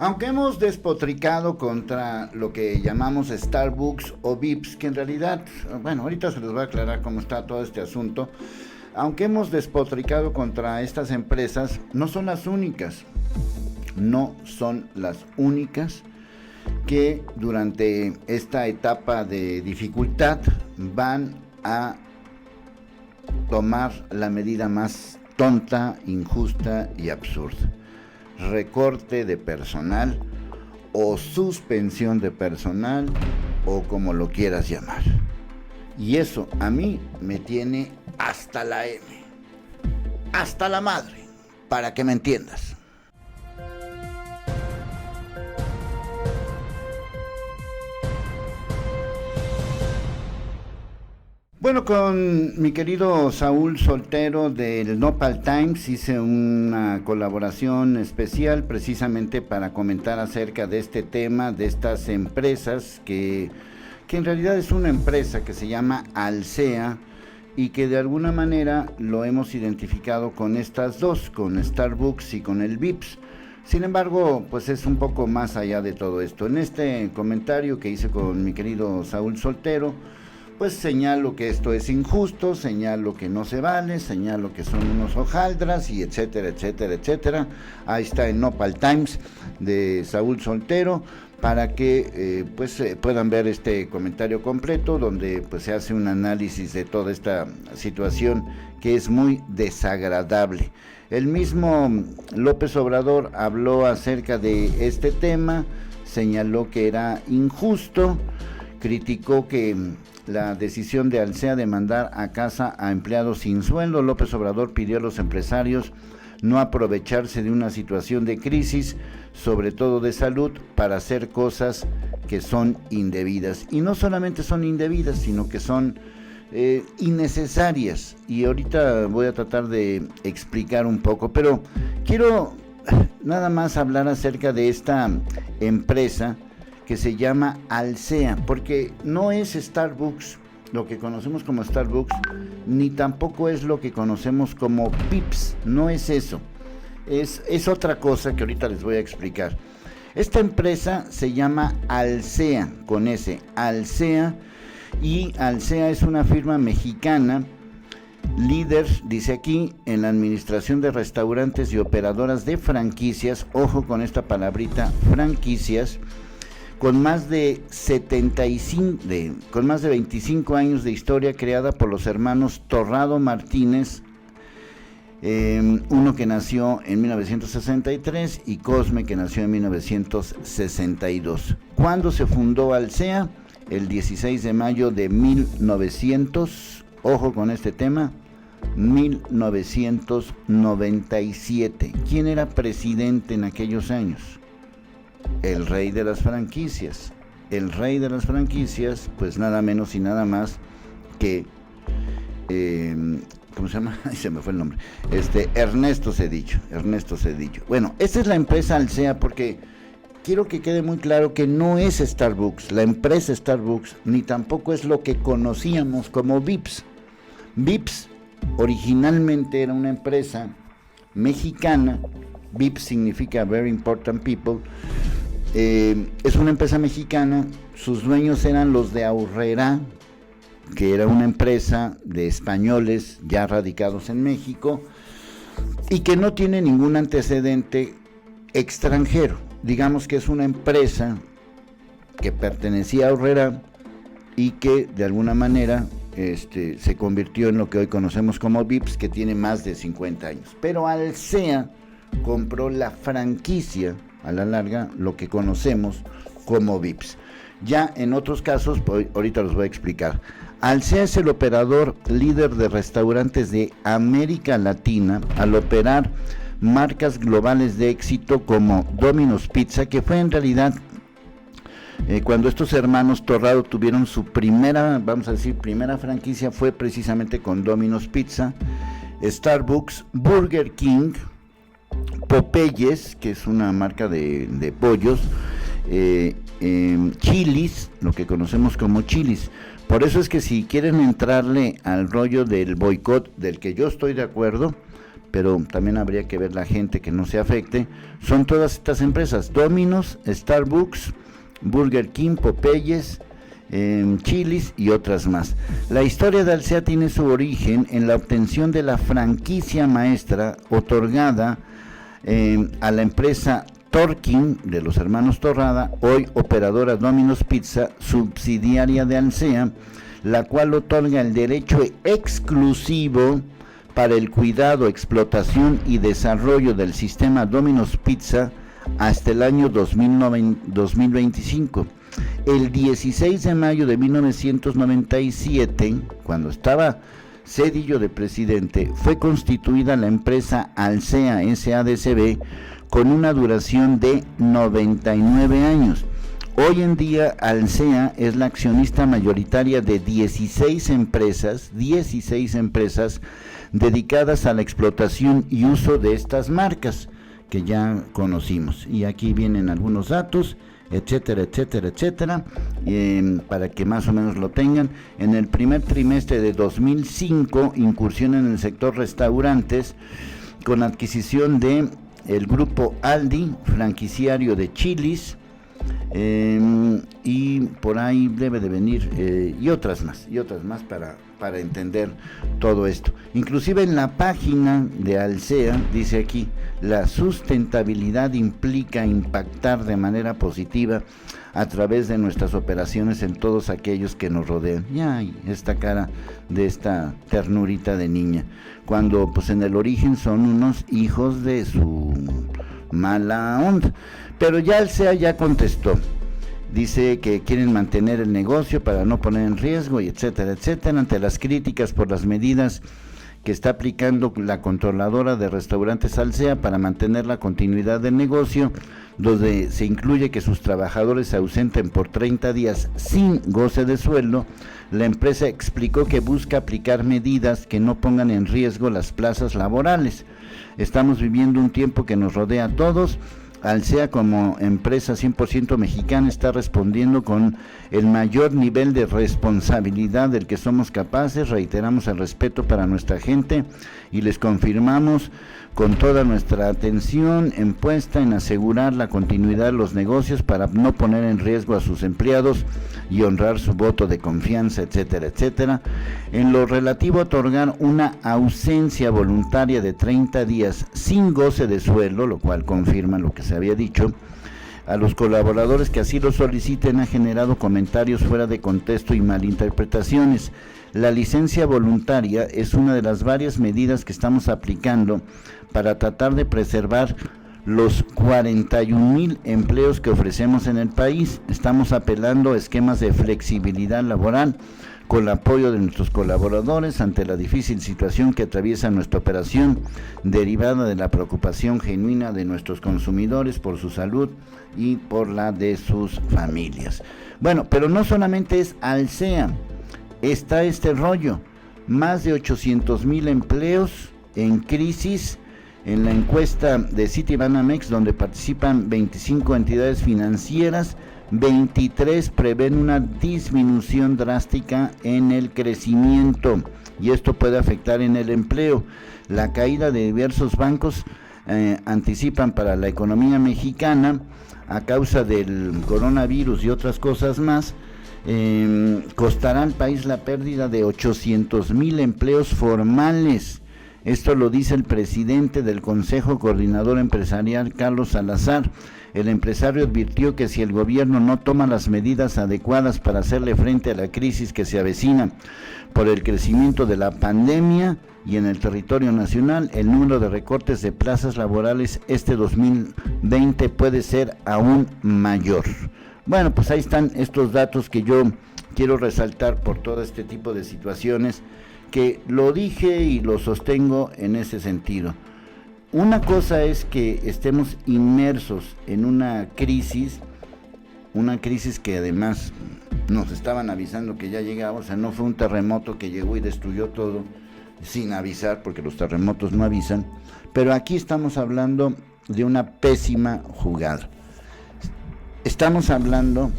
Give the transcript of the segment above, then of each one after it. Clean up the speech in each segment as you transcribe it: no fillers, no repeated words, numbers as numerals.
Aunque hemos despotricado contra lo que llamamos Starbucks o Vips, que en realidad, bueno, ahorita se les va a aclarar cómo está todo este asunto, aunque hemos despotricado contra estas empresas, no son las únicas que durante esta etapa de dificultad van a tomar la medida más tonta, injusta y absurda: recorte de personal o suspensión de personal, o como lo quieras llamar. Y eso a mí me tiene hasta la M, hasta la madre, para que me entiendas. Bueno, con mi querido Saúl Soltero del Nopal Times hice una colaboración especial precisamente para comentar acerca de este tema, de estas empresas que en realidad es una empresa que se llama Alsea y que de alguna manera lo hemos identificado con estas dos, con Starbucks y con el Vips. Sin embargo, pues es un poco más allá de todo esto. En este comentario que hice con mi querido Saúl Soltero, pues señalo que esto es injusto, señalo que no se vale, señalo que son unos hojaldras y etcétera, etcétera, etcétera. Ahí está en Nopal Times de Saúl Soltero para que puedan ver este comentario completo, donde pues se hace un análisis de toda esta situación que es muy desagradable. El mismo López Obrador habló acerca de este tema, señaló que era injusto, criticó que la decisión de Alsea de mandar a casa a empleados sin sueldo. López Obrador pidió a los empresarios no aprovecharse de una situación de crisis, sobre todo de salud, para hacer cosas que son indebidas. Y no solamente son indebidas, sino que son innecesarias. Y ahorita voy a tratar de explicar un poco, pero quiero nada más hablar acerca de esta empresa que se llama Alsea, porque no es Starbucks, lo que conocemos como Starbucks, ni tampoco es lo que conocemos como Vips, no es eso, es otra cosa que ahorita les voy a explicar. Esta empresa se llama Alsea, con S, Alsea, y Alsea es una firma mexicana, líder, dice aquí, en la administración de restaurantes y operadoras de franquicias, ojo con esta palabrita, franquicias, con más de 25 años de historia, creada por los hermanos Torrado Martínez, uno que nació en 1963 y Cosme, que nació en 1962. ¿Cuándo se fundó Alsea? El 16 de mayo de 1900, ojo con este tema, 1997. ¿Quién era presidente en aquellos años? El rey de las franquicias. El rey de las franquicias, pues nada menos y nada más que ¿cómo se llama? Ay, se me fue el nombre. Ernesto Zedillo. Bueno, esta es la empresa Alsea, porque quiero que quede muy claro que no es Starbucks, la empresa Starbucks, ni tampoco es lo que conocíamos como Vips. Vips originalmente era una empresa mexicana. Vips significa Very Important People. Es una empresa mexicana. Sus dueños eran los de Aurrera, que era una empresa de españoles ya radicados en México y que no tiene ningún antecedente extranjero. Digamos que es una empresa que pertenecía a Aurrera y que de alguna manera se convirtió en lo que hoy conocemos como Vips, que tiene más de 50 años. Pero Alsea compró la franquicia, a la larga, lo que conocemos como Vips. Ya en otros casos, ahorita los voy a explicar. Alsea es el operador líder de restaurantes de América Latina, al operar marcas globales de éxito como Domino's Pizza, que fue en realidad cuando estos hermanos Torrado tuvieron su primera franquicia, fue precisamente con Domino's Pizza, Starbucks, Burger King, Popeyes, que es una marca de pollos, Chili's, lo que conocemos como Chili's. Por eso es que si quieren entrarle al rollo del boicot, del que yo estoy de acuerdo, pero también habría que ver la gente que no se afecte, son todas estas empresas: Domino's, Starbucks, Burger King, Popeyes, Chili's y otras más. La historia de Alsea tiene su origen en la obtención de la franquicia maestra otorgada a la empresa Torkin de los hermanos Torrada, hoy operadora Domino's Pizza, subsidiaria de Alsea, la cual otorga el derecho exclusivo para el cuidado, explotación y desarrollo del sistema Domino's Pizza hasta el año 2025. El 16 de mayo de 1997, cuando estaba Zedillo de presidente, fue constituida la empresa Alsea S.A.D.C.B. con una duración de 99 años. Hoy en día Alsea es la accionista mayoritaria de 16 empresas dedicadas a la explotación y uso de estas marcas que ya conocimos. Y aquí vienen algunos datos, etcétera, etcétera, etcétera, para que más o menos lo tengan. En el primer trimestre de 2005, incursión en el sector restaurantes con adquisición de el grupo Aldi, franquiciario de Chili's, y por ahí debe de venir y otras más para entender todo esto. Inclusive en la página de Alsea dice aquí: la sustentabilidad implica impactar de manera positiva a través de nuestras operaciones en todos aquellos que nos rodean. Y hay esta cara de esta ternurita de niña, cuando pues en el origen son unos hijos de su mala onda. Pero ya Alsea ya contestó, dice que quieren mantener el negocio para no poner en riesgo, y etcétera, etcétera, ante las críticas por las medidas que está aplicando la controladora de restaurantes Alsea para mantener la continuidad del negocio, donde se incluye que sus trabajadores se ausenten por 30 días sin goce de sueldo. La empresa explicó que busca aplicar medidas que no pongan en riesgo las plazas laborales. Estamos viviendo un tiempo que nos rodea a todos. Alsea, como empresa 100% mexicana, está respondiendo con el mayor nivel de responsabilidad del que somos capaces. Reiteramos el respeto para nuestra gente y les confirmamos con toda nuestra atención puesta en asegurar la continuidad de los negocios para no poner en riesgo a sus empleados y honrar su voto de confianza, etcétera, etcétera. En lo relativo a otorgar una ausencia voluntaria de 30 días sin goce de sueldo, lo cual confirma lo que se había dicho, a los colaboradores que así lo soliciten, ha generado comentarios fuera de contexto y malinterpretaciones. La licencia voluntaria es una de las varias medidas que estamos aplicando para tratar de preservar los 41,000 empleos que ofrecemos en el país. Estamos apelando a esquemas de flexibilidad laboral con el apoyo de nuestros colaboradores ante la difícil situación que atraviesa nuestra operación, derivada de la preocupación genuina de nuestros consumidores por su salud y por la de sus familias. Bueno, pero no solamente es Alsea, está este rollo: más de 800,000 empleos en crisis. En la encuesta de Citibanamex, donde participan 25 entidades financieras, 23 prevén una disminución drástica en el crecimiento, y esto puede afectar en el empleo. La caída de diversos bancos anticipan para la economía mexicana, a causa del coronavirus y otras cosas más, costará al país la pérdida de 800,000 empleos formales. Esto lo dice el presidente del Consejo Coordinador Empresarial, Carlos Salazar. El empresario advirtió que si el gobierno no toma las medidas adecuadas para hacerle frente a la crisis que se avecina por el crecimiento de la pandemia y en el territorio nacional, el número de recortes de plazas laborales este 2020 puede ser aún mayor. Bueno, pues ahí están estos datos que yo quiero resaltar por todo este tipo de situaciones, que lo dije y lo sostengo en ese sentido. Una cosa es que estemos inmersos en una crisis que además nos estaban avisando que ya llegaba. O sea, no fue un terremoto que llegó y destruyó todo sin avisar, porque los terremotos no avisan, pero aquí estamos hablando de una pésima jugada. Estamos hablando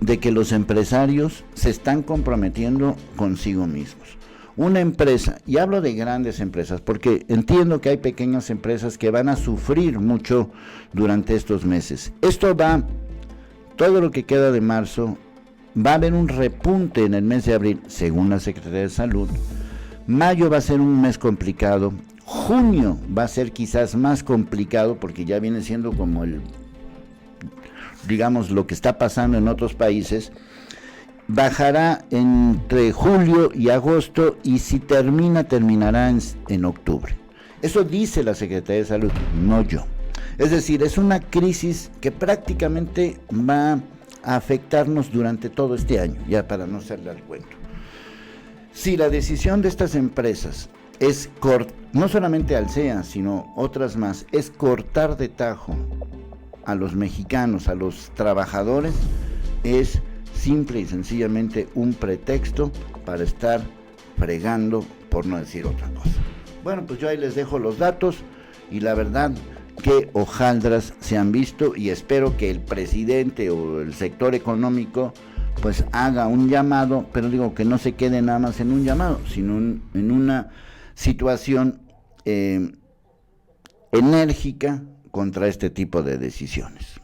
de que los empresarios se están comprometiendo consigo mismos. Una empresa, y hablo de grandes empresas, porque entiendo que hay pequeñas empresas que van a sufrir mucho durante estos meses. Todo lo que queda de marzo, va a haber un repunte en el mes de abril, según la Secretaría de Salud. Mayo va a ser un mes complicado. Junio va a ser quizás más complicado, porque ya viene siendo como digamos, lo que está pasando en otros países. Bajará entre julio y agosto, y si terminará en octubre. Eso dice la Secretaría de Salud, no yo. Es decir, es una crisis que prácticamente va a afectarnos durante todo este año, ya para no hacerle al cuento. Si la decisión de estas empresas es no solamente Alsea, sino otras más, es cortar de tajo a los mexicanos, a los trabajadores, es simple y sencillamente un pretexto para estar fregando, por no decir otra cosa. Bueno, pues yo ahí les dejo los datos, y la verdad que hojaldras se han visto, y espero que el presidente o el sector económico pues haga un llamado, pero digo que no se quede nada más en un llamado, sino en una situación enérgica contra este tipo de decisiones.